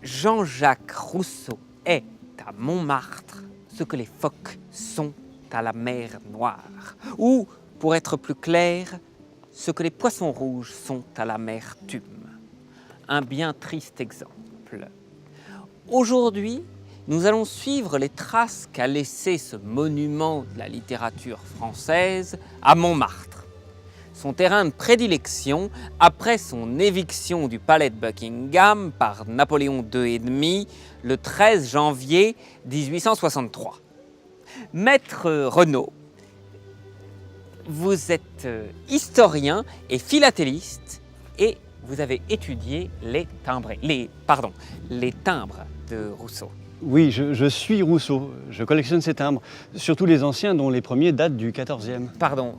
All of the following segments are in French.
Jean-Jacques Rousseau est à Montmartre ce que les phoques sont à la mer Noire, ou, pour être plus clair, ce que les poissons rouges sont à l'amertume. Un bien triste exemple. Aujourd'hui, nous allons suivre les traces qu'a laissé ce monument de la littérature française à Montmartre, son terrain de prédilection après son éviction du palais de Buckingham par Napoléon II le 13 janvier 1863. Maître Renaud, vous êtes historien et philatéliste et vous avez étudié les timbres de Rousseau. Oui, je suis Rousseau. Je collectionne ces timbres, surtout les anciens dont les premiers datent du XIVe. Pardon,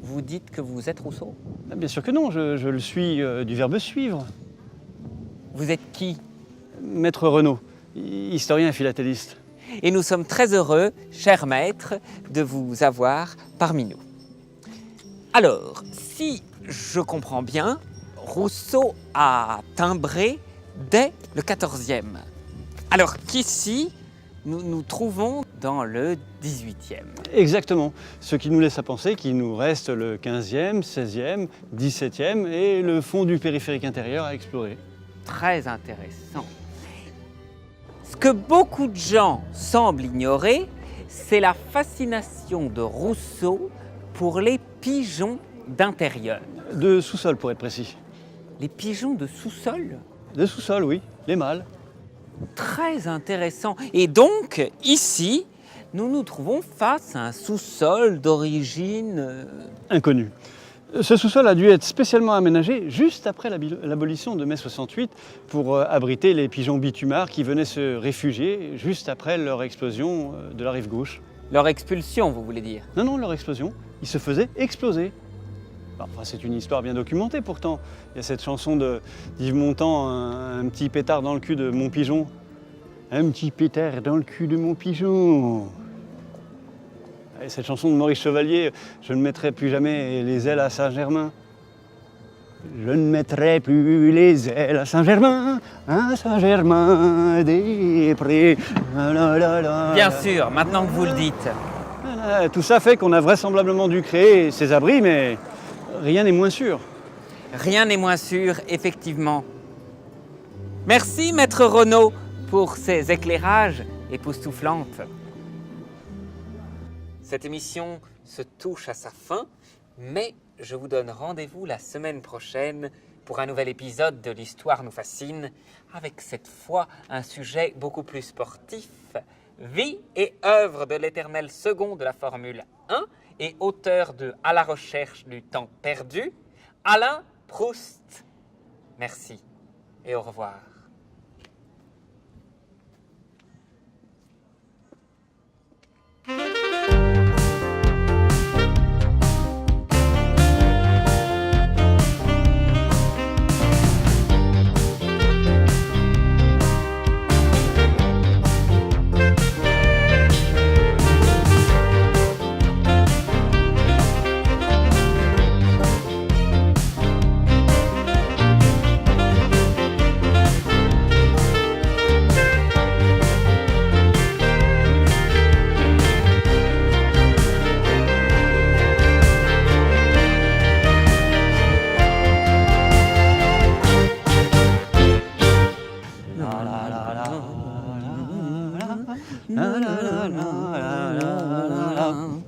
vous dites que vous êtes Rousseau? Bien sûr que non, je le suis du verbe suivre. Vous êtes qui? Maître Renaud, historien et philatéliste. Et nous sommes très heureux, cher maître, de vous avoir parmi nous. Alors, si je comprends bien, Rousseau a timbré dès le XIVe. Alors qu'ici, nous nous trouvons dans le XVIIIe. Exactement, ce qui nous laisse à penser qu'il nous reste le XVe, XVIe, XVIIe et le fond du périphérique intérieur à explorer. Très intéressant. Ce que beaucoup de gens semblent ignorer, c'est la fascination de Rousseau pour les pigeons d'intérieur. De sous-sol pour être précis. Les pigeons de sous-sol? De sous-sol, oui, les mâles. Très intéressant. Et donc, ici, nous nous trouvons face à un sous-sol d'origine... Inconnue. Ce sous-sol a dû être spécialement aménagé juste après l'abolition de mai 68 pour abriter les pigeons bitumards qui venaient se réfugier juste après leur explosion de la rive gauche. Leur expulsion, vous voulez dire? Non, leur explosion. Ils se faisaient exploser. Enfin, c'est une histoire bien documentée pourtant. Il y a cette chanson d'Yves Montand, un petit pétard dans le cul de mon pigeon. Un petit pétard dans le cul de mon pigeon. Et cette chanson de Maurice Chevalier, je ne mettrai plus jamais les ailes à Saint-Germain. Je ne mettrai plus les ailes à Saint-Germain des Prés. Bien sûr, maintenant que vous le dites. Voilà, tout ça fait qu'on a vraisemblablement dû créer ces abris, mais rien n'est moins sûr. Rien n'est moins sûr, effectivement. Merci, Maître Renaud, pour ces éclairages époustouflants. Cette émission se touche à sa fin, mais je vous donne rendez-vous la semaine prochaine pour un nouvel épisode de l'Histoire nous fascine, avec cette fois un sujet beaucoup plus sportif, vie et œuvre de l'éternel second de la Formule 1 et auteur de À la recherche du temps perdu, Alain Proust. Merci et au revoir. La la la la la la la la.